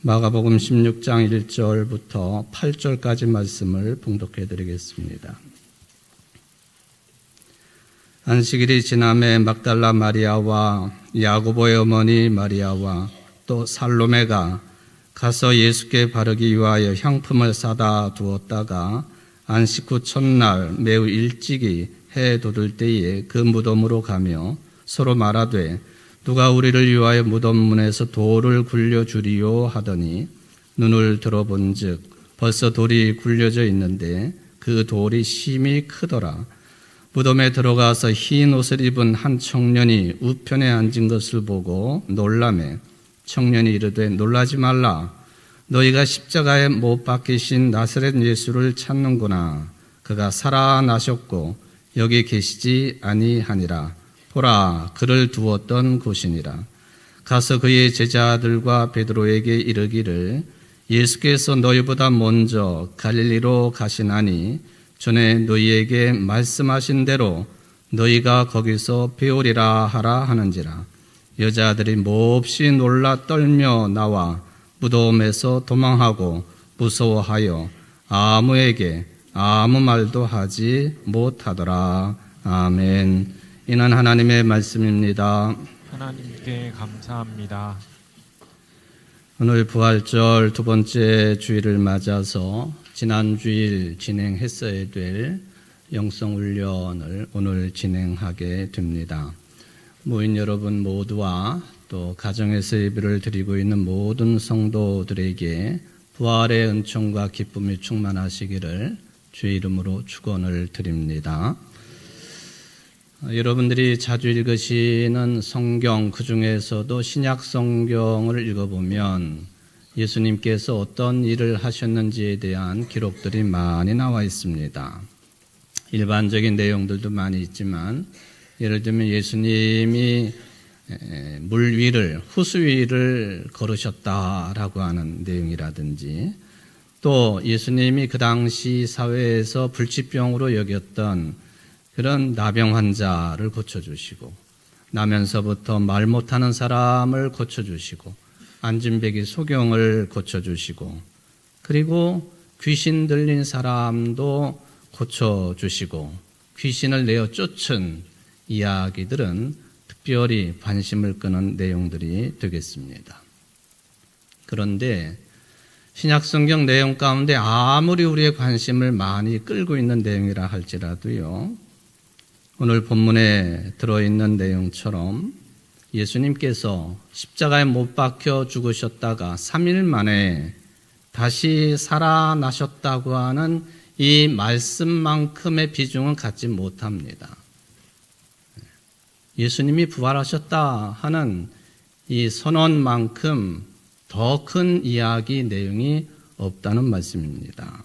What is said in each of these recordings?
마가복음 16장 1절부터 8절까지 말씀을 봉독해 드리겠습니다. 안식일이 지남에 막달라 마리아와 야고보의 어머니 마리아와 또 살로메가 가서 예수께 바르기 위하여 향품을 사다 두었다가 안식 후 첫날 매우 일찍이 해 돋을 때에 그 무덤으로 가며 서로 말하되 누가 우리를 위하여 무덤 문에서 돌을 굴려주리요 하더니 눈을 들어본즉 벌써 돌이 굴려져 있는데 그 돌이 심히 크더라. 무덤에 들어가서 흰 옷을 입은 한 청년이 우편에 앉은 것을 보고 놀라매 청년이 이르되 놀라지 말라. 너희가 십자가에 못 박히신 나사렛 예수를 찾는구나. 그가 살아나셨고 여기 계시지 아니하니라. 보라, 그를 두었던 곳이니라. 가서 그의 제자들과 베드로에게 이르기를 예수께서 너희보다 먼저 갈릴리로 가시나니 전에 너희에게 말씀하신 대로 너희가 거기서 배우리라 하라 하는지라. 여자들이 몹시 놀라 떨며 나와 무덤에서 도망하고 무서워하여 아무에게 아무 말도 하지 못하더라. 아멘. 이는 하나님의 말씀입니다. 하나님께 감사합니다. 오늘 부활절 두 번째 주일을 맞아서 지난 주일 진행했어야 될 영성훈련을 오늘 진행하게 됩니다. 모인 여러분 모두와 또 가정에서 예배를 드리고 있는 모든 성도들에게 부활의 은총과 기쁨이 충만하시기를 주의 이름으로 축원을 드립니다. 여러분들이 자주 읽으시는 성경, 그 중에서도 신약 성경을 읽어보면 예수님께서 어떤 일을 하셨는지에 대한 기록들이 많이 나와 있습니다. 일반적인 내용들도 많이 있지만 예를 들면 예수님이 물 위를, 호수 위를 걸으셨다라고 하는 내용이라든지 또 예수님이 그 당시 사회에서 불치병으로 여겼던 그런 나병 환자를 고쳐주시고 나면서부터 말 못하는 사람을 고쳐주시고 안진뱅이 소경을 고쳐주시고 그리고 귀신 들린 사람도 고쳐주시고 귀신을 내어 쫓은 이야기들은 특별히 관심을 끄는 내용들이 되겠습니다. 그런데 신약성경 내용 가운데 아무리 우리의 관심을 많이 끌고 있는 내용이라 할지라도요, 오늘 본문에 들어있는 내용처럼 예수님께서 십자가에 못 박혀 죽으셨다가 3일 만에 다시 살아나셨다고 하는 이 말씀만큼의 비중은 갖지 못합니다. 예수님이 부활하셨다 하는 이 선언만큼 더 큰 이야기 내용이 없다는 말씀입니다.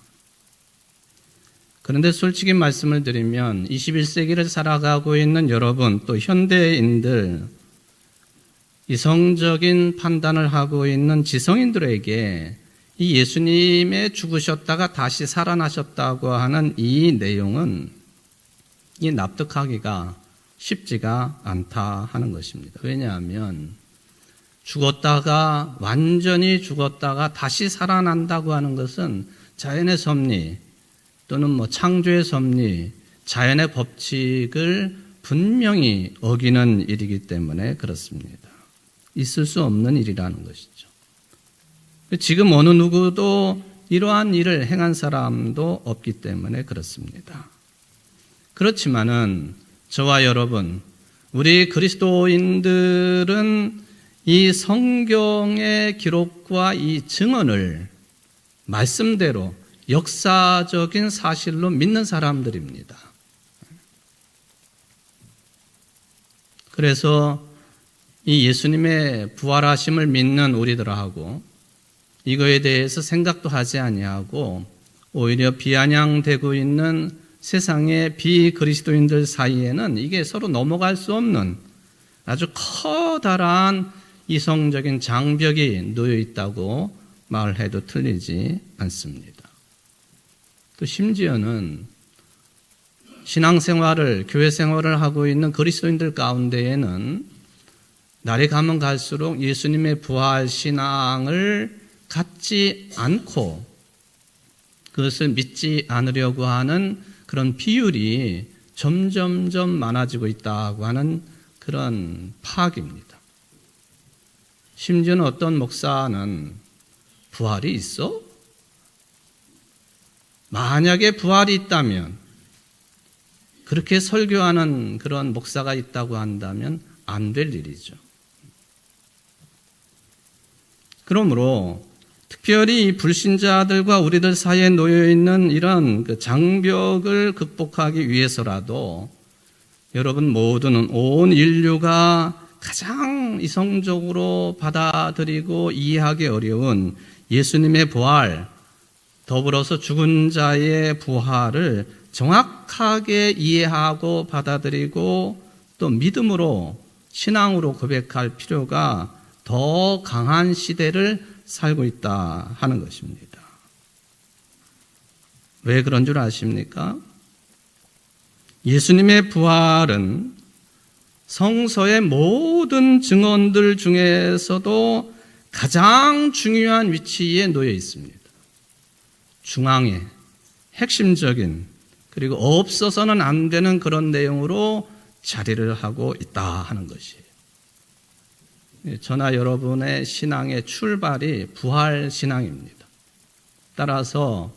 그런데 솔직히 말씀을 드리면 21세기를 살아가고 있는 여러분 또 현대인들 이성적인 판단을 하고 있는 지성인들에게 이 예수님의 죽으셨다가 다시 살아나셨다고 하는 이 내용은 이 납득하기가 쉽지가 않다 하는 것입니다. 왜냐하면 죽었다가 완전히 죽었다가 다시 살아난다고 하는 것은 자연의 섭리 또는 창조의 섭리, 자연의 법칙을 분명히 어기는 일이기 때문에 그렇습니다. 있을 수 없는 일이라는 것이죠. 지금 어느 누구도 이러한 일을 행한 사람도 없기 때문에 그렇습니다. 그렇지만은 저와 여러분, 우리 그리스도인들은 이 성경의 기록과 이 증언을 말씀대로 역사적인 사실로 믿는 사람들입니다. 그래서 이 예수님의 부활하심을 믿는 우리들하고 이거에 대해서 생각도 하지 아니하고 오히려 비아냥되고 있는 세상의 비그리스도인들 사이에는 이게 서로 넘어갈 수 없는 아주 커다란 이성적인 장벽이 놓여 있다고 말해도 틀리지 않습니다. 또 심지어는 신앙생활을, 교회생활을 하고 있는 그리스도인들 가운데에는 날이 가면 갈수록 예수님의 부활신앙을 갖지 않고 그것을 믿지 않으려고 하는 그런 비율이 점점점 많아지고 있다고 하는 그런 파악입니다. 심지어는 어떤 목사는 부활이 있어? 만약에 부활이 있다면, 그렇게 설교하는 그런 목사가 있다고 한다면 안 될 일이죠. 그러므로 특별히 이 불신자들과 우리들 사이에 놓여있는 이런 그 장벽을 극복하기 위해서라도 여러분 모두는 온 인류가 가장 이성적으로 받아들이고 이해하기 어려운 예수님의 부활, 더불어서 죽은 자의 부활을 정확하게 이해하고 받아들이고 또 믿음으로 신앙으로 고백할 필요가 더 강한 시대를 살고 있다 하는 것입니다. 왜 그런 줄 아십니까? 예수님의 부활은 성서의 모든 증언들 중에서도 가장 중요한 위치에 놓여 있습니다. 중앙에 핵심적인, 그리고 없어서는 안 되는 그런 내용으로 자리를 하고 있다 하는 것이에요. 저나 여러분의 신앙의 출발이 부활 신앙입니다. 따라서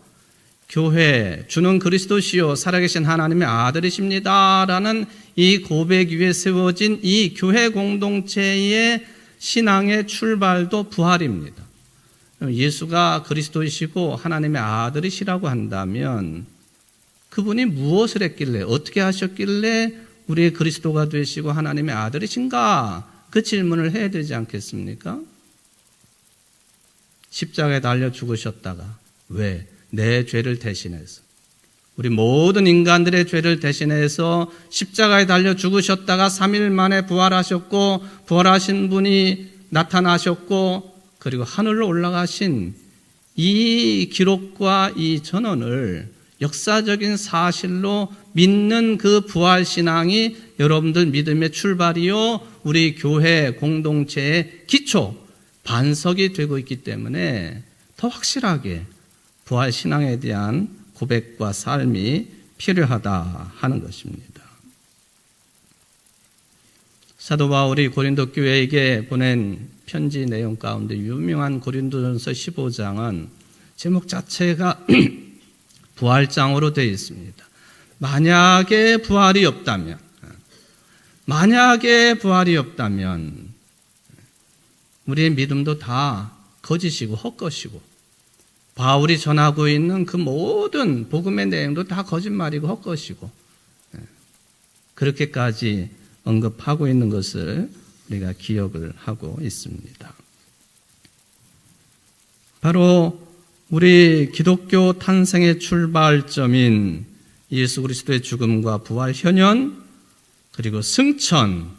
교회, 주는 그리스도시요 살아계신 하나님의 아들이십니다 라는 이 고백 위에 세워진 이 교회 공동체의 신앙의 출발도 부활입니다. 예수가 그리스도이시고 하나님의 아들이시라고 한다면 그분이 무엇을 했길래, 어떻게 하셨길래 우리의 그리스도가 되시고 하나님의 아들이신가? 그 질문을 해야 되지 않겠습니까? 십자가에 달려 죽으셨다가 왜? 내 죄를 대신해서, 우리 모든 인간들의 죄를 대신해서 십자가에 달려 죽으셨다가 3일 만에 부활하셨고, 부활하신 분이 나타나셨고, 그리고 하늘로 올라가신 이 기록과 이 전언을 역사적인 사실로 믿는 그 부활신앙이 여러분들 믿음의 출발이요, 우리 교회 공동체의 기초, 반석이 되고 있기 때문에 더 확실하게 부활신앙에 대한 고백과 삶이 필요하다 하는 것입니다. 사도 바울이 고린도 교회에게 보낸 편지 내용 가운데 유명한 고린도전서 15장은 제목 자체가 부활장으로 되어 있습니다. 만약에 부활이 없다면 우리의 믿음도 다 거짓이고 헛것이고, 바울이 전하고 있는 그 모든 복음의 내용도 다 거짓말이고 헛것이고, 그렇게까지 언급하고 있는 것을 우리가 기억을 하고 있습니다. 바로 우리 기독교 탄생의 출발점인 예수 그리스도의 죽음과 부활 현현, 그리고 승천,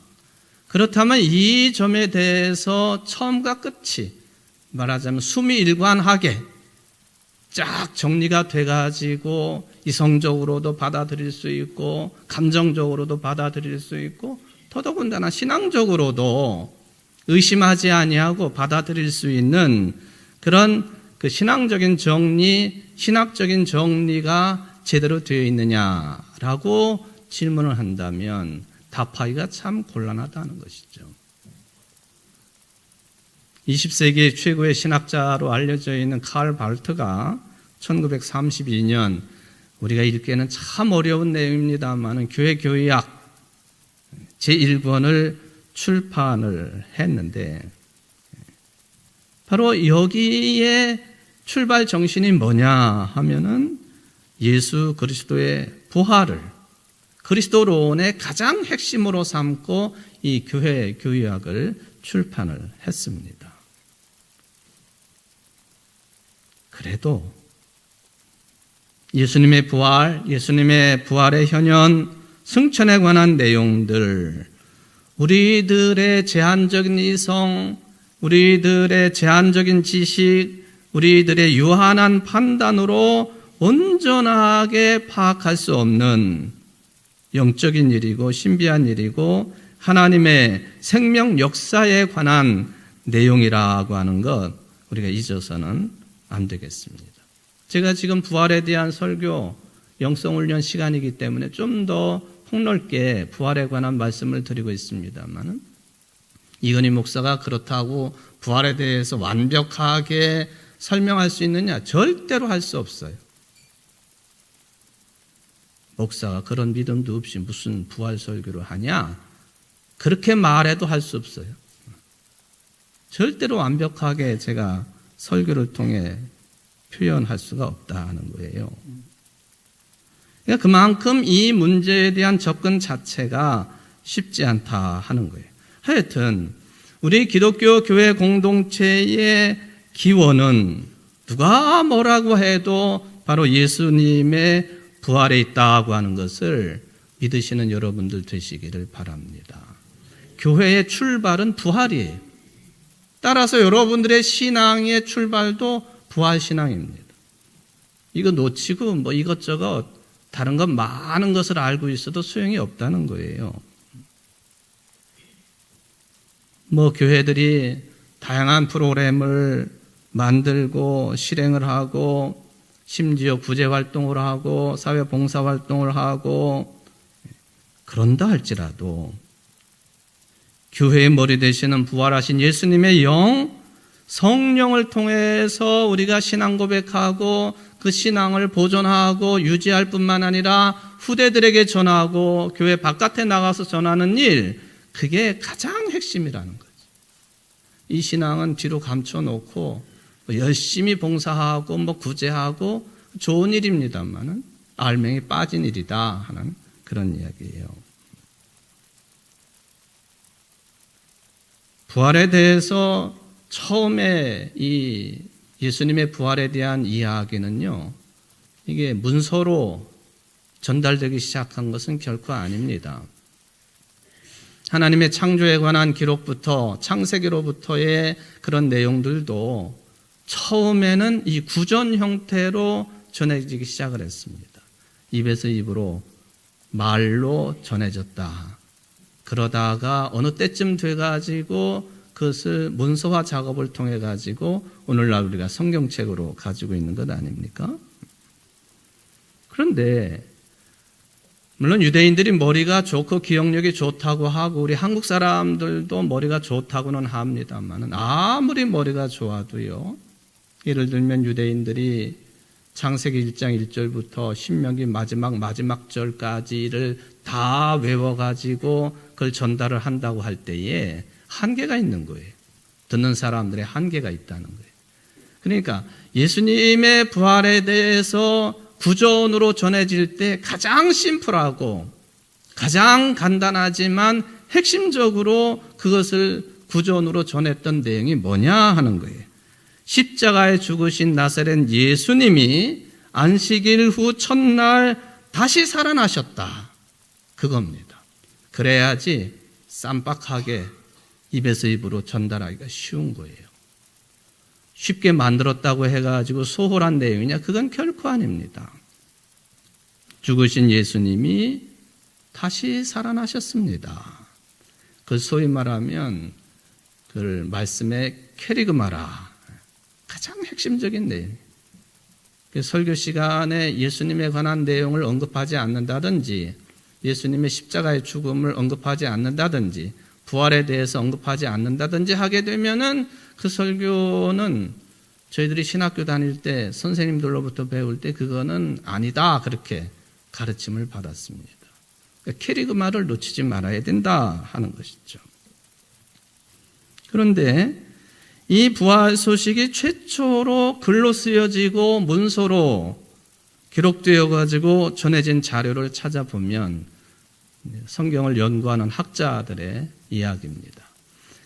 그렇다면 이 점에 대해서 처음과 끝이 말하자면 수미일관하게 쫙 정리가 돼가지고 이성적으로도 받아들일 수 있고 감정적으로도 받아들일 수 있고 더더군다나 신앙적으로도 의심하지 아니하고 받아들일 수 있는 그런 그 신앙적인 정리, 신학적인 정리가 제대로 되어 있느냐라고 질문을 한다면 답하기가 참 곤란하다는 것이죠. 20세기 최고의 신학자로 알려져 있는 칼 발트가 1932년, 우리가 읽기에는 참 어려운 내용입니다만 교회 교의학 제1권을 출판을 했는데, 바로 여기에 출발 정신이 뭐냐 하면은 예수 그리스도의 부활을 그리스도론의 가장 핵심으로 삼고 이 교회 교의학을 출판을 했습니다. 그래도 예수님의 부활, 예수님의 부활의 현현, 승천에 관한 내용들, 우리들의 제한적인 이성, 우리들의 제한적인 지식, 우리들의 유한한 판단으로 온전하게 파악할 수 없는 영적인 일이고 신비한 일이고 하나님의 생명 역사에 관한 내용이라고 하는 것, 우리가 잊어서는 안 되겠습니다. 제가 지금 부활에 대한 설교, 영성훈련 시간이기 때문에 좀 더 폭넓게 부활에 관한 말씀을 드리고 있습니다만, 이건희 목사가 그렇다고 부활에 대해서 완벽하게 설명할 수 있느냐? 절대로 할 수 없어요. 목사가 그런 믿음도 없이 무슨 부활 설교를 하냐? 그렇게 말해도 할 수 없어요. 절대로 완벽하게 제가 설교를 통해 표현할 수가 없다는 거예요. 그러니까 그만큼 이 문제에 대한 접근 자체가 쉽지 않다 하는 거예요. 하여튼 우리 기독교 교회 공동체의 기원은 누가 뭐라고 해도 바로 예수님의 부활에 있다고 하는 것을 믿으시는 여러분들 되시기를 바랍니다. 교회의 출발은 부활이에요. 따라서 여러분들의 신앙의 출발도 부활신앙입니다. 이거 놓치고 뭐 이것저것 다른 것 많은 것을 알고 있어도 소용이 없다는 거예요. 뭐 교회들이 다양한 프로그램을 만들고 실행을 하고 심지어 구제활동을 하고 사회봉사활동을 하고 그런다 할지라도 교회의 머리 되시는 부활하신 예수님의 영, 성령을 통해서 우리가 신앙 고백하고 그 신앙을 보존하고 유지할 뿐만 아니라 후대들에게 전하고 교회 바깥에 나가서 전하는 일, 그게 가장 핵심이라는 거죠. 이 신앙은 뒤로 감춰놓고 열심히 봉사하고 뭐 구제하고 좋은 일입니다만은 알맹이 빠진 일이다 하는 그런 이야기예요. 부활에 대해서 처음에 이 예수님의 부활에 대한 이야기는요, 이게 문서로 전달되기 시작한 것은 결코 아닙니다. 하나님의 창조에 관한 기록부터 창세기로부터의 그런 내용들도 처음에는 이 구전 형태로 전해지기 시작을 했습니다. 입에서 입으로 말로 전해졌다. 그러다가 어느 때쯤 돼가지고 그것을 문서화 작업을 통해 가지고 오늘날 우리가 성경책으로 가지고 있는 것 아닙니까? 그런데 물론 유대인들이 머리가 좋고 기억력이 좋다고 하고 우리 한국 사람들도 머리가 좋다고는 합니다만 아무리 머리가 좋아도요, 예를 들면 유대인들이 창세기 1장 1절부터 신명기 마지막 절까지를 다 외워가지고 그걸 전달을 한다고 할 때에 한계가 있는 거예요. 듣는 사람들의 한계가 있다는 거예요. 그러니까 예수님의 부활에 대해서 구전으로 전해질 때 가장 심플하고 가장 간단하지만 핵심적으로 그것을 구전으로 전했던 내용이 뭐냐 하는 거예요. 십자가에 죽으신 나사렛 예수님이 안식일 후 첫날 다시 살아나셨다. 그겁니다. 그래야지 쌈박하게 입에서 입으로 전달하기가 쉬운 거예요. 쉽게 만들었다고 해가지고 소홀한 내용이냐? 그건 결코 아닙니다. 죽으신 예수님이 다시 살아나셨습니다. 그 소위 말하면 그 말씀의 캐리그마라, 가장 핵심적인 내용. 설교 시간에 예수님에 관한 내용을 언급하지 않는다든지 예수님의 십자가의 죽음을 언급하지 않는다든지 부활에 대해서 언급하지 않는다든지 하게 되면은 그 설교는 저희들이 신학교 다닐 때 선생님들로부터 배울 때 그거는 아니다, 그렇게 가르침을 받았습니다. 그러니까 캐리그마를 놓치지 말아야 된다 하는 것이죠. 그런데 이 부활 소식이 최초로 글로 쓰여지고 문서로 기록되어 가지고 전해진 자료를 찾아보면 성경을 연구하는 학자들의 이야기입니다.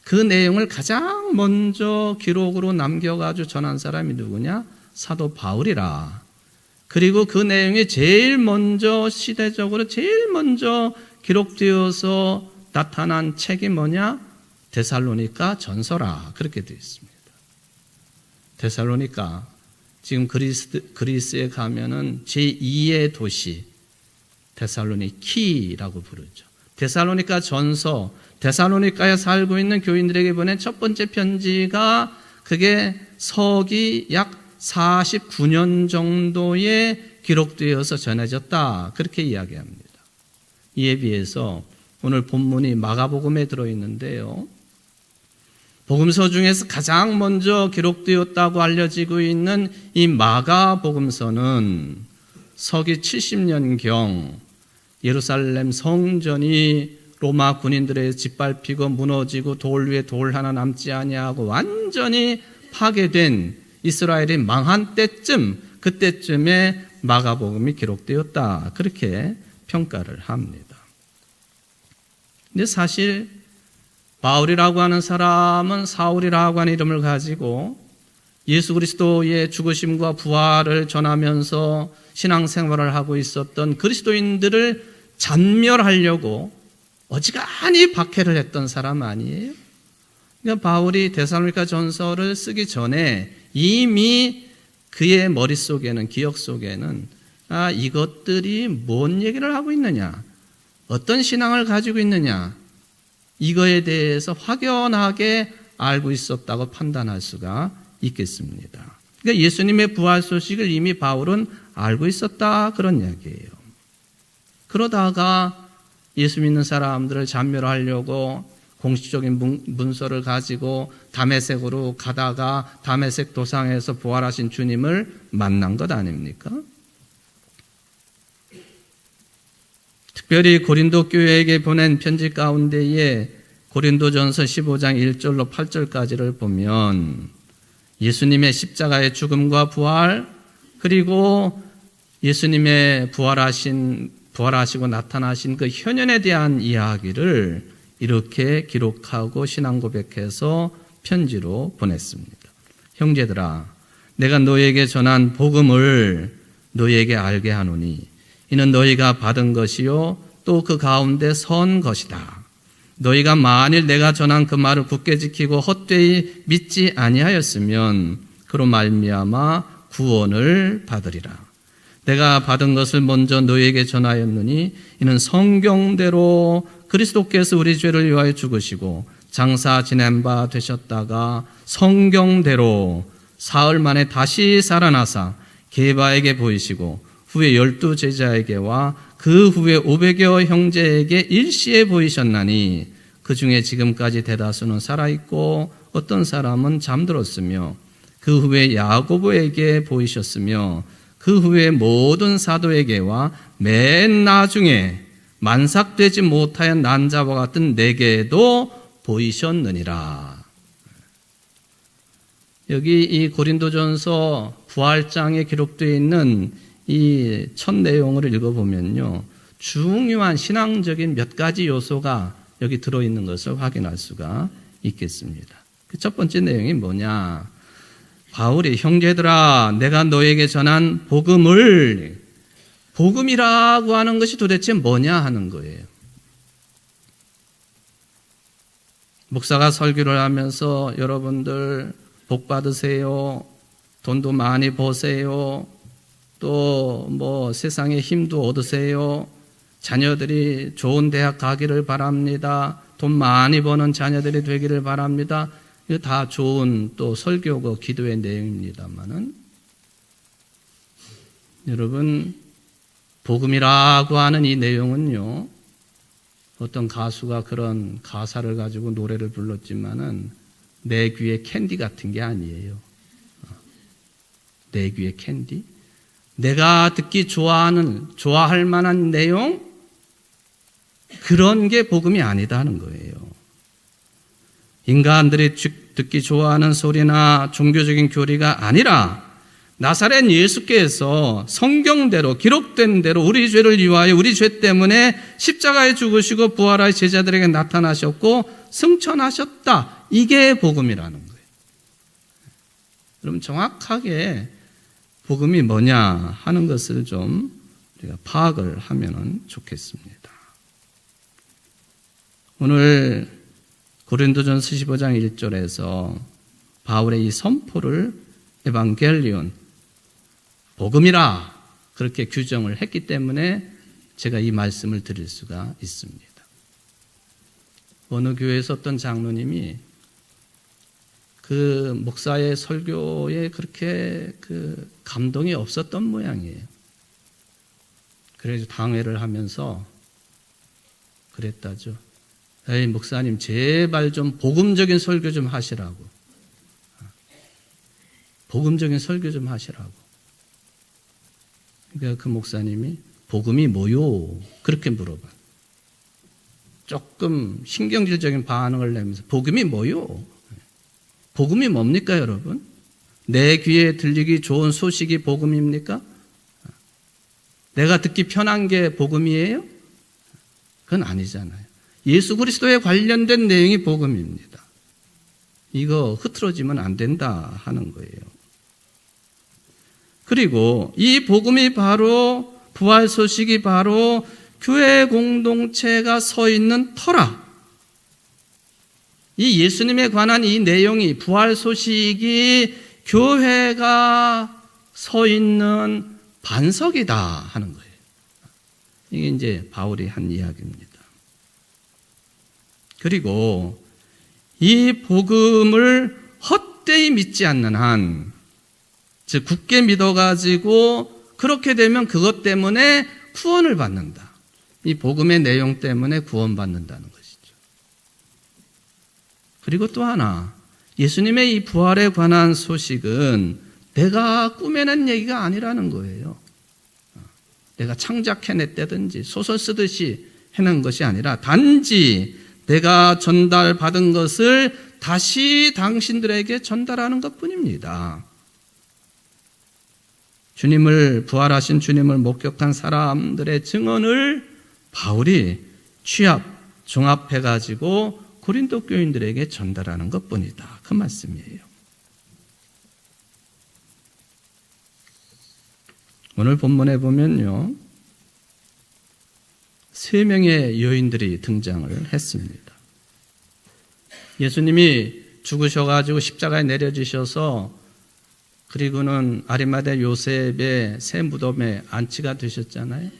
그 내용을 가장 먼저 기록으로 남겨가지고 전한 사람이 누구냐? 사도 바울이라. 그리고 그 내용이 제일 먼저 시대적으로 제일 먼저 기록되어서 나타난 책이 뭐냐? 데살로니가 전서라. 그렇게 되어 있습니다. 데살로니가 지금 그리스에 가면은 제2의 도시 데살로니키라고 부르죠. 데살로니가 전서, 데살로니가에 살고 있는 교인들에게 보낸 첫 번째 편지가 그게 서기 약 49년 정도에 기록되어서 전해졌다. 그렇게 이야기합니다. 이에 비해서 오늘 본문이 마가복음에 들어있는데요. 복음서 중에서 가장 먼저 기록되었다고 알려지고 있는 이 마가복음서는 서기 70년경 예루살렘 성전이 로마 군인들에 짓밟히고 무너지고 돌 위에 돌 하나 남지 아니하고 완전히 파괴된 이스라엘이 망한 때쯤, 그때쯤에 마가복음이 기록되었다. 그렇게 평가를 합니다. 근데 사실 바울이라고 하는 사람은 사울이라고 하는 이름을 가지고 예수 그리스도의 죽으심과 부활을 전하면서 신앙생활을 하고 있었던 그리스도인들을 잔멸하려고 어지간히 박해를 했던 사람 아니에요? 그러니까 바울이 데살로니가 전서를 쓰기 전에 이미 그의 머릿속에는, 기억 속에는 이것들이 뭔 얘기를 하고 있느냐, 어떤 신앙을 가지고 있느냐, 이거에 대해서 확연하게 알고 있었다고 판단할 수가 있겠습니다. 그러니까 예수님의 부활 소식을 이미 바울은 알고 있었다, 그런 이야기예요. 그러다가 예수 믿는 사람들을 잔멸하려고 공식적인 문서를 가지고 다메섹으로 가다가 다메섹 도상에서 부활하신 주님을 만난 것 아닙니까? 특별히 고린도 교회에게 보낸 편지 가운데에 고린도전서 15장 1절로 8절까지를 보면 예수님의 십자가의 죽음과 부활, 그리고 예수님의 부활하시고 나타나신 그 현현에 대한 이야기를 이렇게 기록하고 신앙 고백해서 편지로 보냈습니다. 형제들아, 내가 너에게 전한 복음을 너에게 알게 하노니 이는 너희가 받은 것이요 또 그 가운데 선 것이다. 너희가 만일 내가 전한 그 말을 굳게 지키고 헛되이 믿지 아니하였으면 그로 말미암아 구원을 받으리라. 내가 받은 것을 먼저 너희에게 전하였느니 이는 성경대로 그리스도께서 우리 죄를 위하여 죽으시고 장사 지낸 바 되셨다가 성경대로 사흘 만에 다시 살아나사 게바에게 보이시고 후에 12 제자에게와 그 후에 500여 형제에게 일시에 보이셨나니 그 중에 지금까지 대다수는 살아있고 어떤 사람은 잠들었으며 그 후에 야고보에게 보이셨으며 그 후에 모든 사도에게와 맨 나중에 만삭되지 못하여 난 자와 같은 내게도 보이셨느니라. 여기 이 고린도전서 부활장에 기록되어 있는 이 첫 내용을 읽어보면요, 중요한 신앙적인 몇 가지 요소가 여기 들어있는 것을 확인할 수가 있겠습니다. 그 첫 번째 내용이 뭐냐? 바울이 형제들아, 내가 너에게 전한 복음이라고 하는 것이 도대체 뭐냐 하는 거예요. 목사가 설교를 하면서 여러분들 복 받으세요, 돈도 많이 버세요, 또 뭐 세상에 힘도 얻으세요, 자녀들이 좋은 대학 가기를 바랍니다, 돈 많이 버는 자녀들이 되기를 바랍니다. 이거 다 좋은 또 설교고 기도의 내용입니다만은, 여러분, 복음이라고 하는 이 내용은요, 어떤 가수가 그런 가사를 가지고 노래를 불렀지만은 내 귀에 캔디 같은 게 아니에요. 내 귀에 캔디? 내가 듣기 좋아할 만한 내용? 그런 게 복음이 아니다는 거예요. 인간들이 듣기 좋아하는 소리나 종교적인 교리가 아니라 나사렛 예수께서 성경대로 기록된 대로 우리 죄를 위하여 우리 죄 때문에 십자가에 죽으시고 부활하여 제자들에게 나타나셨고 승천하셨다. 이게 복음이라는 거예요. 그럼 정확하게 복음이 뭐냐 하는 것을 좀 우리가 파악을 하면 좋겠습니다. 오늘 고린도전서 15장 1절에서 바울의 이 선포를 에반겔리온, 복음이라 그렇게 규정을 했기 때문에 제가 이 말씀을 드릴 수가 있습니다. 어느 교회에서 어떤 장로님이 그 목사의 설교에 그렇게 그 감동이 없었던 모양이에요. 그래서 당회를 하면서 그랬다죠. 에이, 목사님, 제발 좀 복음적인 설교 좀 하시라고. 복음적인 설교 좀 하시라고. 그러니까 그 목사님이 복음이 뭐요? 그렇게 물어봐. 조금 신경질적인 반응을 내면서 복음이 뭐요? 복음이 뭡니까, 여러분? 내 귀에 들리기 좋은 소식이 복음입니까? 내가 듣기 편한 게 복음이에요? 그건 아니잖아요. 예수 그리스도에 관련된 내용이 복음입니다. 이거 흐트러지면 안 된다 하는 거예요. 그리고 이 복음이 바로 부활 소식이 바로 교회 공동체가 서 있는 터라. 이 예수님에 관한 이 내용이 부활 소식이 교회가 서 있는 반석이다 하는 거예요. 이게 이제 바울이 한 이야기입니다. 그리고 이 복음을 헛되이 믿지 않는 한, 즉 굳게 믿어가지고 그렇게 되면 그것 때문에 구원을 받는다. 이 복음의 내용 때문에 구원받는다는 것이죠. 그리고 또 하나, 예수님의 이 부활에 관한 소식은 내가 꾸며낸 얘기가 아니라는 거예요. 내가 창작해냈다든지 소설 쓰듯이 해낸 것이 아니라 단지 내가 전달받은 것을 다시 당신들에게 전달하는 것뿐입니다. 부활하신 주님을 목격한 사람들의 증언을 바울이 종합해가지고 고린도 교인들에게 전달하는 것뿐이다. 그 말씀이에요. 오늘 본문에 보면요, 3명의 여인들이 등장을 했습니다. 예수님이 죽으셔가지고 십자가에 내려지셔서 그리고는 아리마대 요셉의 새 무덤에 안치가 되셨잖아요.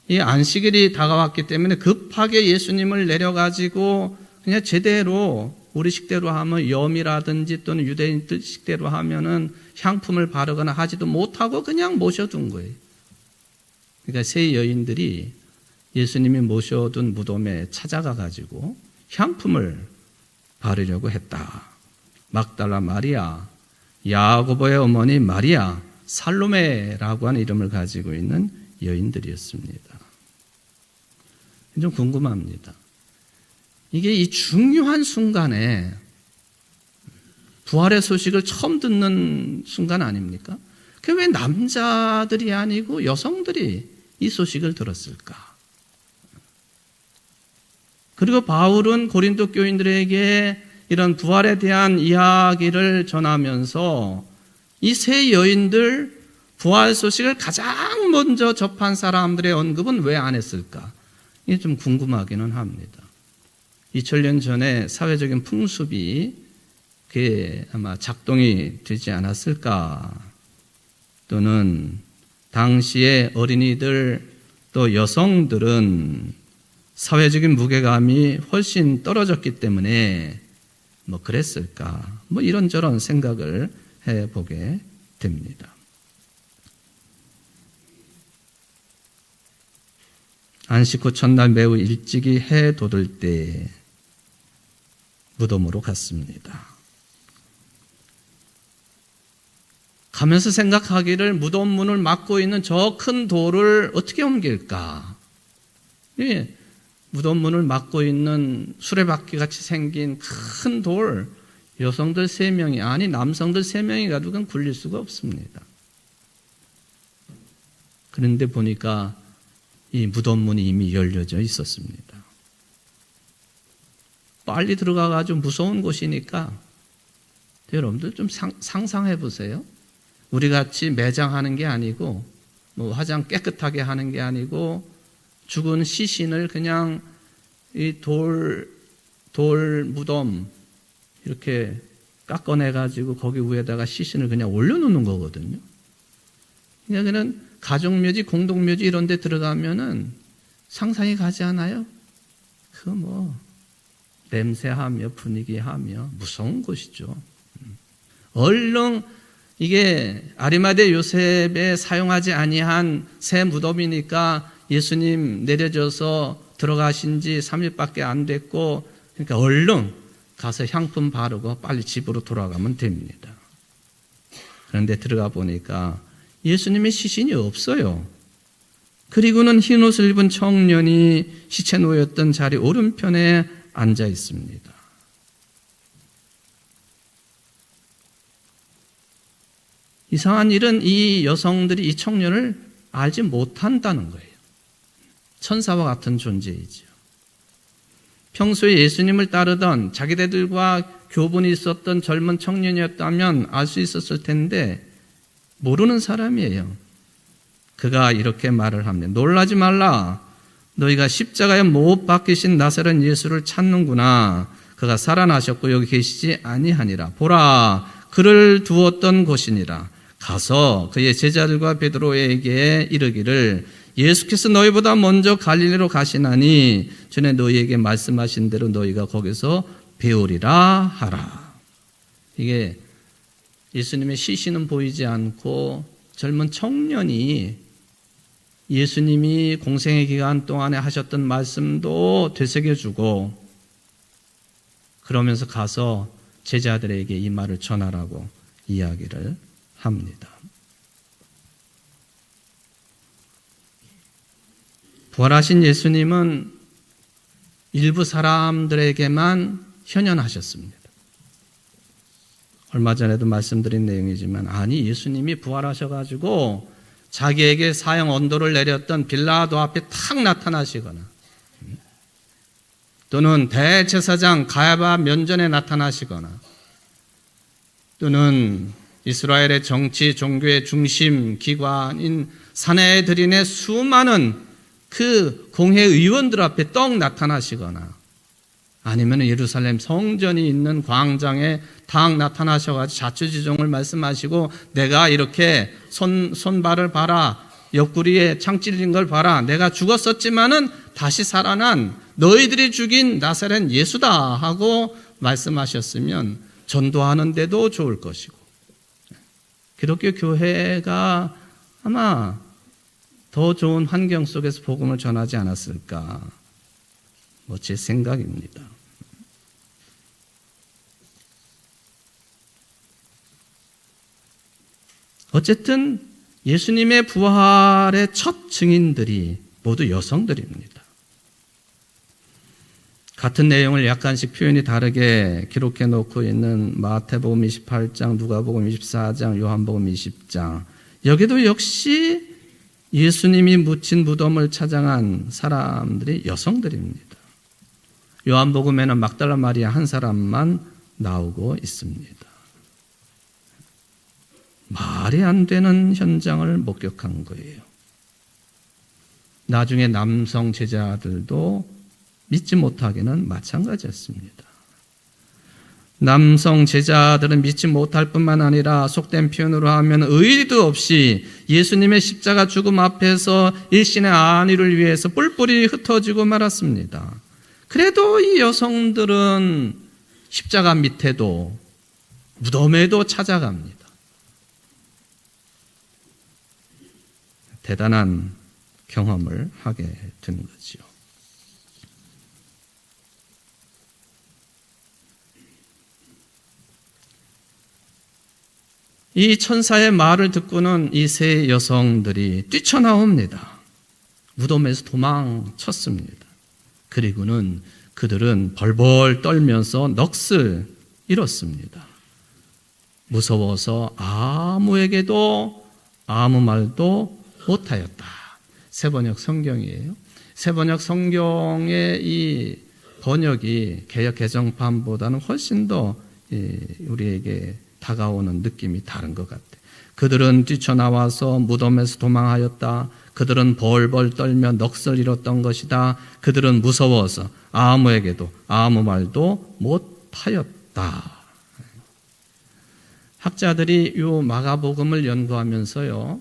이 안식일이 다가왔기 때문에 급하게 예수님을 내려가지고 그냥 제대로 우리 식대로 하면 염이라든지 또는 유대인들 식대로 하면은 향품을 바르거나 하지도 못하고 그냥 모셔둔 거예요. 그러니까 세 여인들이 예수님이 모셔둔 무덤에 찾아가 가지고 향품을 바르려고 했다. 막달라 마리아, 야고보의 어머니 마리아, 살로메라고 하는 이름을 가지고 있는 여인들이었습니다. 좀 궁금합니다. 이게 이 중요한 순간에 부활의 소식을 처음 듣는 순간 아닙니까? 그게 왜 남자들이 아니고 여성들이 이 소식을 들었을까? 그리고 바울은 고린도 교인들에게 이런 부활에 대한 이야기를 전하면서 이 세 여인들 부활 소식을 가장 먼저 접한 사람들의 언급은 왜 안 했을까? 이게 좀 궁금하기는 합니다. 2000년 전에 사회적인 풍습이 그게 아마 작동이 되지 않았을까? 또는 당시의 어린이들 또 여성들은 사회적인 무게감이 훨씬 떨어졌기 때문에 뭐 그랬을까? 뭐 이런저런 생각을 해보게 됩니다. 안식 후 첫날 매우 일찍이 해 돋을 때 무덤으로 갔습니다. 가면서 생각하기를 무덤 문을 막고 있는 저 큰 돌을 어떻게 옮길까? 예, 무덤 문을 막고 있는 수레바퀴 같이 생긴 큰 돌, 여성들 3명이, 아니 남성들 3명이 가도 그건 굴릴 수가 없습니다. 그런데 보니까 이 무덤 문이 이미 열려져 있었습니다. 빨리 들어가가지고 무서운 곳이니까 여러분들 좀 상상해 보세요. 우리 같이 매장하는 게 아니고 뭐 화장 깨끗하게 하는 게 아니고 죽은 시신을 그냥 이 돌 무덤 이렇게 깎아내가지고 거기 위에다가 시신을 그냥 올려놓는 거거든요. 그냥 가족묘지, 공동묘지 이런 데 들어가면은 상상이 가지 않아요? 그거 뭐 냄새하며 분위기하며 무서운 곳이죠. 얼른 이게 아리마대 요셉에 사용하지 아니한 새 무덤이니까 예수님 내려져서 들어가신 지 3일밖에 안 됐고, 그러니까 얼른 가서 향품 바르고 빨리 집으로 돌아가면 됩니다. 그런데 들어가 보니까 예수님의 시신이 없어요. 그리고는 흰 옷을 입은 청년이 시체 놓였던 자리 오른편에 앉아 있습니다. 이상한 일은 이 여성들이 이 청년을 알지 못한다는 거예요. 천사와 같은 존재이죠. 평소에 예수님을 따르던 자기들과 교분이 있었던 젊은 청년이었다면 알 수 있었을 텐데 모르는 사람이에요. 그가 이렇게 말을 합니다. 놀라지 말라. 너희가 십자가에 못 박히신 나사렛 예수를 찾는구나. 그가 살아나셨고 여기 계시지 아니하니라. 보라, 그를 두었던 곳이니라. 가서 그의 제자들과 베드로에게 이르기를 예수께서 너희보다 먼저 갈릴리로 가시나니 전에 너희에게 말씀하신 대로 너희가 거기서 배우리라 하라. 이게 예수님의 시신은 보이지 않고 젊은 청년이 예수님이 공생의 기간 동안에 하셨던 말씀도 되새겨주고 그러면서 가서 제자들에게 이 말을 전하라고 이야기를 합니다. 부활하신 예수님은 일부 사람들에게만 현현하셨습니다. 얼마 전에도 말씀드린 내용이지만 아니 예수님이 부활하셔가지고 자기에게 사형 언도를 내렸던 빌라도 앞에 탁 나타나시거나 또는 대제사장 가야바 면전에 나타나시거나 또는 이스라엘의 정치 종교의 중심 기관인 사내들인의 수많은 그 공회 의원들 앞에 떡 나타나시거나 아니면 예루살렘 성전이 있는 광장에 탁 나타나셔가지고 자초지종을 말씀하시고 내가 이렇게 손발을 봐라, 옆구리에 창 찔린 걸 봐라, 내가 죽었었지만은 다시 살아난 너희들이 죽인 나사렛 예수다 하고 말씀하셨으면 전도하는데도 좋을 것이고 기독교 교회가 아마 더 좋은 환경 속에서 복음을 전하지 않았을까 제 생각입니다. 어쨌든 예수님의 부활의 첫 증인들이 모두 여성들입니다. 같은 내용을 약간씩 표현이 다르게 기록해 놓고 있는 마태복음 28장, 누가복음 24장, 요한복음 20장 여기도 역시 예수님이 묻힌 무덤을 찾아간 사람들이 여성들입니다. 요한복음에는 막달라 마리아 한 사람만 나오고 있습니다. 말이 안 되는 현장을 목격한 거예요. 나중에 남성 제자들도 믿지 못하기는 마찬가지였습니다. 남성 제자들은 믿지 못할 뿐만 아니라 속된 표현으로 하면 의리도 없이 예수님의 십자가 죽음 앞에서 일신의 안위를 위해서 뿔뿔이 흩어지고 말았습니다. 그래도 이 여성들은 십자가 밑에도 무덤에도 찾아갑니다. 대단한 경험을 하게 된 거죠. 이 천사의 말을 듣고는 이 세 여성들이 뛰쳐나옵니다. 무덤에서 도망쳤습니다. 그리고는 그들은 벌벌 떨면서 넋을 잃었습니다. 무서워서 아무에게도 아무 말도 못하였다. 세번역 성경이에요. 세번역 성경의 이 번역이 개역 개정판보다는 훨씬 더 우리에게 다가오는 느낌이 다른 것 같아요. 그들은 뛰쳐나와서 무덤에서 도망하였다. 그들은 벌벌 떨며 넋을 잃었던 것이다. 그들은 무서워서 아무에게도 아무 말도 못하였다. 학자들이 이 마가복음을 연구하면서요,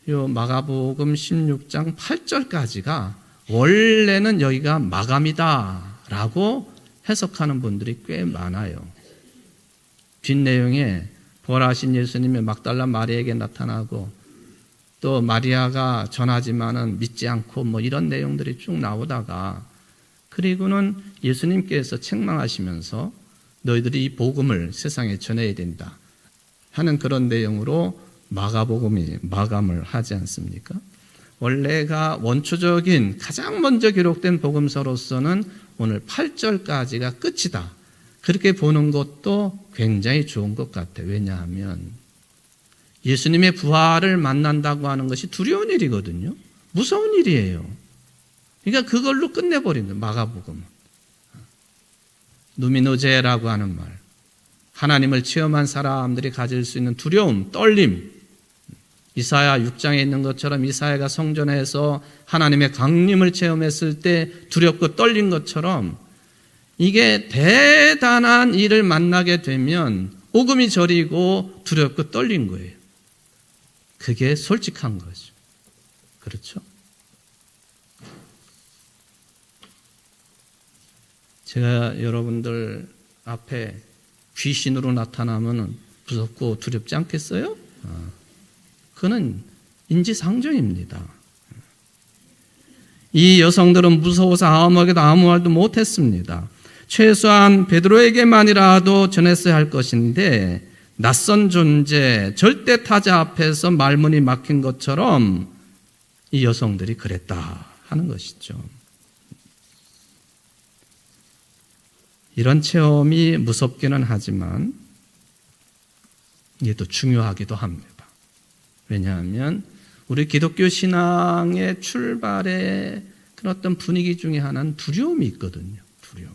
이 마가복음 16장 8절까지가 원래는 여기가 마감이다라고 해석하는 분들이 꽤 많아요. 뒷내용에 부활하신 예수님의 막달라 마리아에게 나타나고 또 마리아가 전하지만은 믿지 않고 뭐 이런 내용들이 쭉 나오다가 그리고는 예수님께서 책망하시면서 너희들이 이 복음을 세상에 전해야 된다 하는 그런 내용으로 마가복음이 마감을 하지 않습니까? 원래가 원초적인 가장 먼저 기록된 복음서로서는 오늘 8절까지가 끝이다. 그렇게 보는 것도 굉장히 좋은 것 같아요. 왜냐하면 예수님의 부활을 만난다고 하는 것이 두려운 일이거든요. 무서운 일이에요. 그러니까 그걸로 끝내버린 거예요. 마가복음은. 누미노제라고 하는 말. 하나님을 체험한 사람들이 가질 수 있는 두려움, 떨림. 이사야 6장에 있는 것처럼 이사야가 성전에서 하나님의 강림을 체험했을 때 두렵고 떨린 것처럼 이게 대단한 일을 만나게 되면 오금이 저리고 두렵고 떨린 거예요. 그게 솔직한 거죠. 그렇죠? 제가 여러분들 앞에 귀신으로 나타나면 무섭고 두렵지 않겠어요? 그는 인지상정입니다. 이 여성들은 무서워서 아무에게도 아무 말도 못했습니다. 최소한 베드로에게만이라도 전했어야 할 것인데 낯선 존재, 절대 타자 앞에서 말문이 막힌 것처럼 이 여성들이 그랬다 하는 것이죠. 이런 체험이 무섭기는 하지만 이게 또 중요하기도 합니다. 왜냐하면 우리 기독교 신앙의 출발의 그런 어떤 분위기 중에 하나는 두려움이 있거든요. 두려움.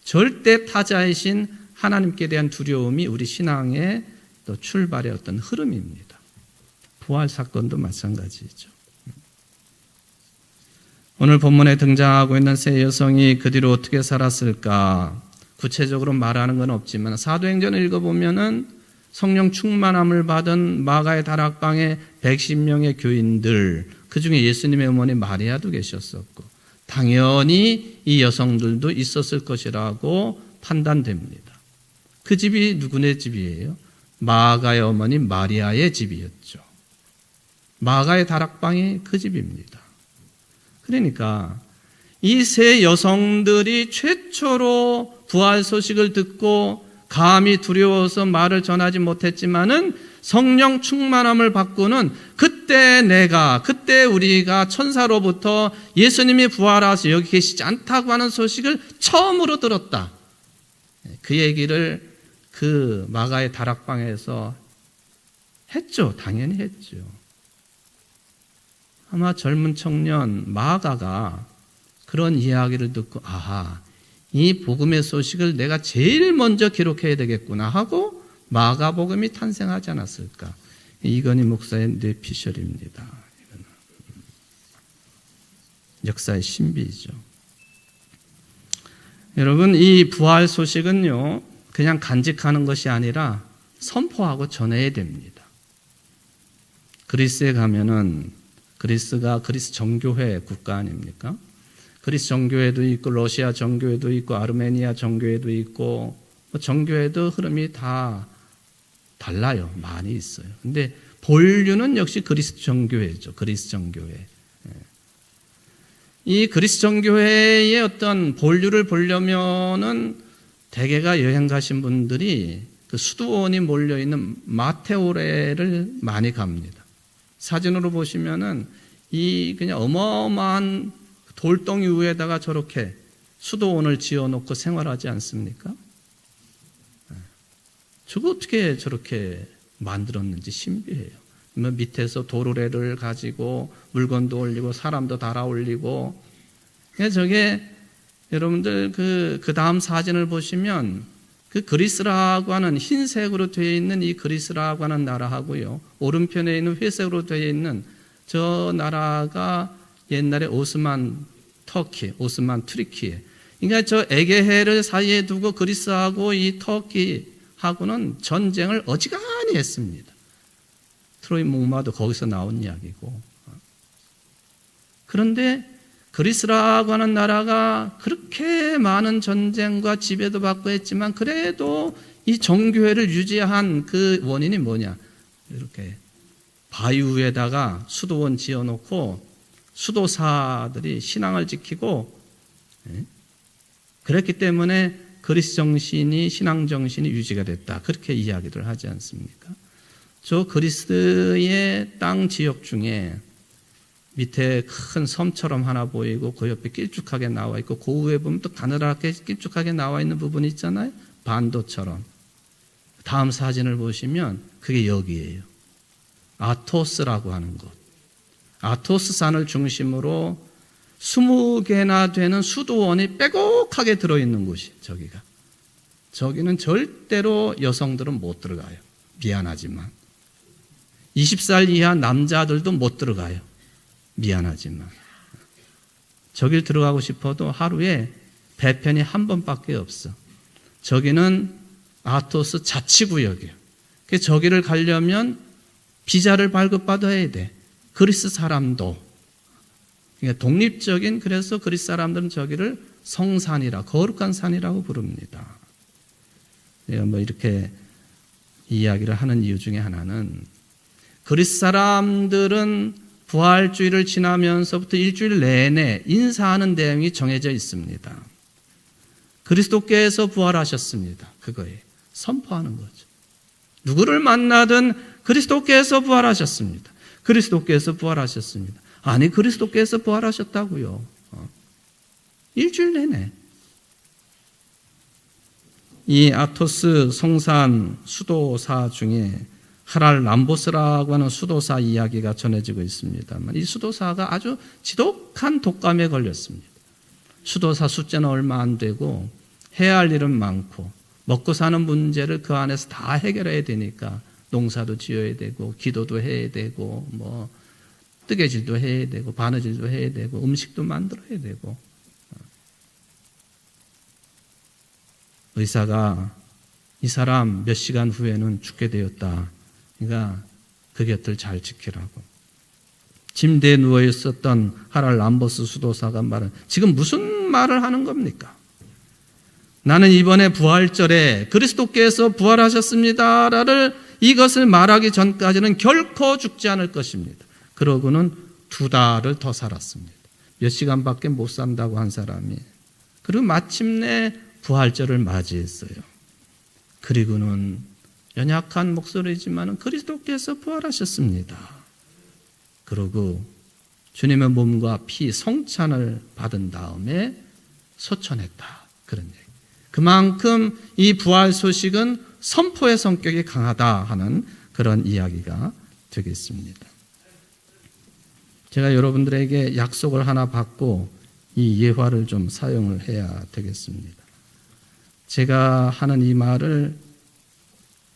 절대 타자이신 하나님께 대한 두려움이 우리 신앙의 또 출발의 어떤 흐름입니다. 부활 사건도 마찬가지죠. 오늘 본문에 등장하고 있는 세 여성이 그 뒤로 어떻게 살았을까? 구체적으로 말하는 건 없지만 사도행전을 읽어보면은 성령 충만함을 받은 마가의 다락방에 110명의 교인들, 그 중에 예수님의 어머니 마리아도 계셨었고 당연히 이 여성들도 있었을 것이라고 판단됩니다. 그 집이 누구네 집이에요? 마가의 어머니 마리아의 집이었죠. 마가의 다락방이 그 집입니다. 그러니까 이 세 여성들이 최초로 부활 소식을 듣고 감히 두려워서 말을 전하지 못했지만은 성령 충만함을 받고는 그때 우리가 천사로부터 예수님이 부활하셔서 여기 계시지 않다고 하는 소식을 처음으로 들었다. 그 얘기를 그 마가의 다락방에서 했죠. 당연히 했죠. 아마 젊은 청년 마가가 그런 이야기를 듣고 아하, 이 복음의 소식을 내가 제일 먼저 기록해야 되겠구나 하고 마가복음이 탄생하지 않았을까. 이건희 목사의 뇌피셜입니다. 역사의 신비죠. 여러분, 이 부활 소식은요 그냥 간직하는 것이 아니라 선포하고 전해야 됩니다. 그리스에 가면은 그리스가 그리스 정교회 국가 아닙니까? 그리스 정교회도 있고 러시아 정교회도 있고 아르메니아 정교회도 있고 정교회도 흐름이 다 달라요. 많이 있어요. 근데 본류는 역시 그리스 정교회죠. 그리스 정교회. 이 그리스 정교회의 어떤 본류를 보려면은 대개가 여행 가신 분들이 그 수도원이 몰려 있는 마테오레를 많이 갑니다. 사진으로 보시면은 이 그냥 어마어마한 돌덩이 위에다가 저렇게 수도원을 지어놓고 생활하지 않습니까? 저거 어떻게 저렇게 만들었는지 신비해요. 밑에서 도르래를 가지고 물건도 올리고 사람도 달아 올리고. 저게 여러분들 그 다음 사진을 보시면 그 그리스라고 하는 흰색으로 되어 있는 이 그리스라고 하는 나라하고요. 오른편에 있는 회색으로 되어 있는 저 나라가 옛날에 오스만 투르키에. 그러니까 저 에게해를 사이에 두고 그리스하고 이 터키하고는 전쟁을 어지간히 했습니다. 트로이 목마도 거기서 나온 이야기고. 그런데 그리스라고 하는 나라가 그렇게 많은 전쟁과 지배도 받고 했지만 그래도 이 정교회를 유지한 그 원인이 뭐냐? 이렇게 바위 위에다가 수도원 지어놓고 수도사들이 신앙을 지키고, 그랬기 때문에 그리스 정신이, 신앙 정신이 유지가 됐다. 그렇게 이야기를 하지 않습니까? 저 그리스의 땅 지역 중에 밑에 큰 섬처럼 하나 보이고 그 옆에 길쭉하게 나와 있고 그 위에 보면 또 가느랗게 길쭉하게 나와 있는 부분이 있잖아요. 반도처럼. 다음 사진을 보시면 그게 여기예요. 아토스라고 하는 곳. 아토스 산을 중심으로 20개나 되는 수도원이 빼곡하게 들어있는 곳이 저기가. 저기는 절대로 여성들은 못 들어가요. 미안하지만. 20살 이하 남자들도 못 들어가요. 미안하지만. 저길 들어가고 싶어도 하루에 배편이 한 번밖에 없어. 저기는 아토스 자치구역이에요. 그래서 저기를 가려면 비자를 발급받아야 돼. 그리스 사람도. 그러니까 독립적인, 그래서 그리스 사람들은 저기를 성산이라, 거룩한 산이라고 부릅니다. 내가 뭐 이렇게 이야기를 하는 이유 중에 하나는 그리스 사람들은 부활주의를 지나면서부터 일주일 내내 인사하는 내용이 정해져 있습니다. 그리스도께서 부활하셨습니다. 그거예요. 선포하는 거죠. 누구를 만나든 그리스도께서 부활하셨습니다. 그리스도께서 부활하셨습니다. 아니, 그리스도께서 부활하셨다고요. 일주일 내내. 이 아토스 성산 수도사 중에 하랄 람보스라고 하는 수도사 이야기가 전해지고 있습니다만 이 수도사가 아주 지독한 독감에 걸렸습니다. 수도사 숫자는 얼마 안 되고 해야 할 일은 많고 먹고 사는 문제를 그 안에서 다 해결해야 되니까 농사도 지어야 되고 기도도 해야 되고 뭐 뜨개질도 해야 되고 바느질도 해야 되고 음식도 만들어야 되고. 의사가 이 사람 몇 시간 후에는 죽게 되었다. 그러니까 그 곁을 잘 지키라고. 침대에 누워 있었던 하랄 람보스 수도사가 말은 지금 무슨 말을 하는 겁니까? 나는 이번에 부활절에 그리스도께서 부활하셨습니다를 이것을 말하기 전까지는 결코 죽지 않을 것입니다. 그러고는 2달을 더 살았습니다. 몇 시간밖에 못 산다고 한 사람이. 그리고 마침내 부활절을 맞이했어요. 그리고는 연약한 목소리지만 그리스도께서 부활하셨습니다. 그러고 주님의 몸과 피 성찬을 받은 다음에 소천했다. 그런 얘기. 그만큼 이 부활 소식은 선포의 성격이 강하다 하는 그런 이야기가 되겠습니다. 제가 여러분들에게 약속을 하나 받고 이 예화를 좀 사용을 해야 되겠습니다. 제가 하는 이 말을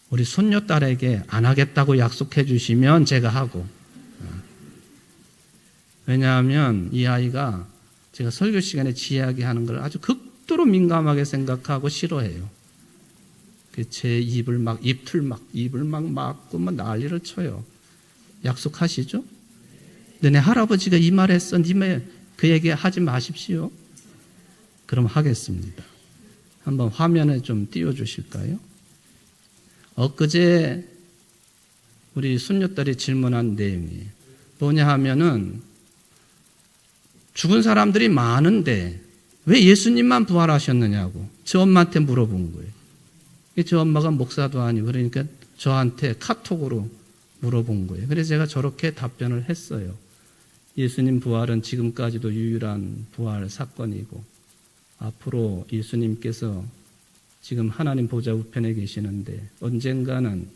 우리 손녀딸에게 안 하겠다고 약속해 주시면 제가 하고, 왜냐하면 이 아이가 제가 설교 시간에 지 이야기하는 걸 아주 극도로 민감하게 생각하고 싫어해요. 제 입을 막 입을 막 막고 막 난리를 쳐요. 약속하시죠? 너네 할아버지가 이 말 했어. 니네 그 얘기 하지 마십시오. 그럼 하겠습니다. 한번 화면에 좀 띄워주실까요? 엊그제 우리 손녀딸이 질문한 내용이 뭐냐 하면은 죽은 사람들이 많은데 왜 예수님만 부활하셨느냐고 저 엄마한테 물어본 거예요. 저 엄마가 목사도 아니고 그러니까 저한테 카톡으로 물어본 거예요. 그래서 제가 저렇게 답변을 했어요. 예수님 부활은 지금까지도 유일한 부활 사건이고 앞으로 예수님께서 지금 하나님 보좌 우편에 계시는데 언젠가는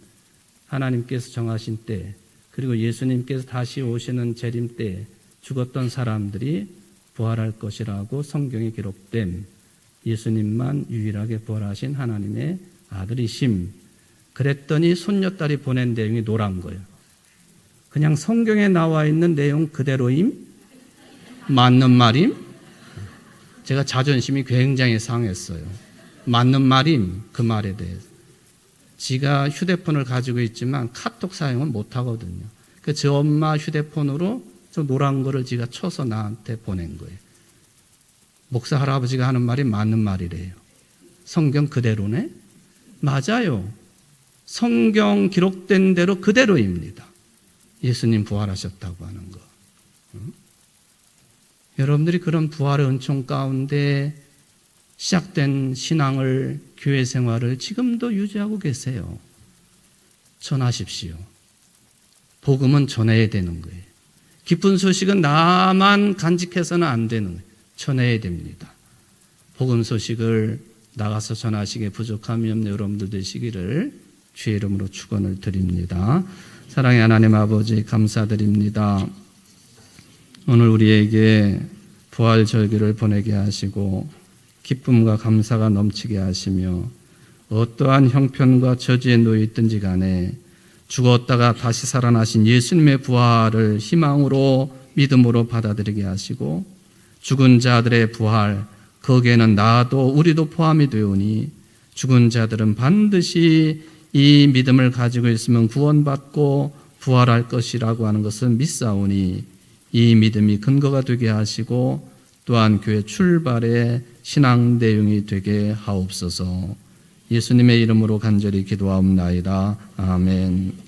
하나님께서 정하신 때 그리고 예수님께서 다시 오시는 재림 때 죽었던 사람들이 부활할 것이라고 성경에 기록된 예수님만 유일하게 부활하신 하나님의 아들이심. 그랬더니 손녀딸이 보낸 내용이 노란 거예요. 그냥 성경에 나와 있는 내용 그대로임? 맞는 말임? 제가 자존심이 굉장히 상했어요. 맞는 말임? 그 말에 대해서. 지가 휴대폰을 가지고 있지만 카톡 사용은 못 하거든요. 저 엄마 휴대폰으로 저 노란 거를 지가 쳐서 나한테 보낸 거예요. 목사 할아버지가 하는 말이 맞는 말이래요. 성경 그대로네? 맞아요. 성경 기록된 대로 그대로입니다. 예수님 부활하셨다고 하는 거. 여러분들이 그런 부활의 은총 가운데 시작된 신앙을, 교회 생활을 지금도 유지하고 계세요. 전하십시오. 복음은 전해야 되는 거예요. 기쁜 소식은 나만 간직해서는 안 되는 거예요. 전해야 됩니다. 복음 소식을 나가서 전하시기에 부족함이 없는 여러분들 되시기를 주의 이름으로 축원을 드립니다. 사랑의 하나님 아버지 감사드립니다. 오늘 우리에게 부활 절기를 보내게 하시고 기쁨과 감사가 넘치게 하시며 어떠한 형편과 저주에 놓여 있든지 간에 죽었다가 다시 살아나신 예수님의 부활을 희망으로 믿음으로 받아들이게 하시고 죽은 자들의 부활 거기에는 나도 우리도 포함이 되오니 죽은 자들은 반드시 이 믿음을 가지고 있으면 구원받고 부활할 것이라고 하는 것을 믿사오니 이 믿음이 근거가 되게 하시고 또한 교회 출발의 신앙 내용이 되게 하옵소서. 예수님의 이름으로 간절히 기도하옵나이다. 아멘.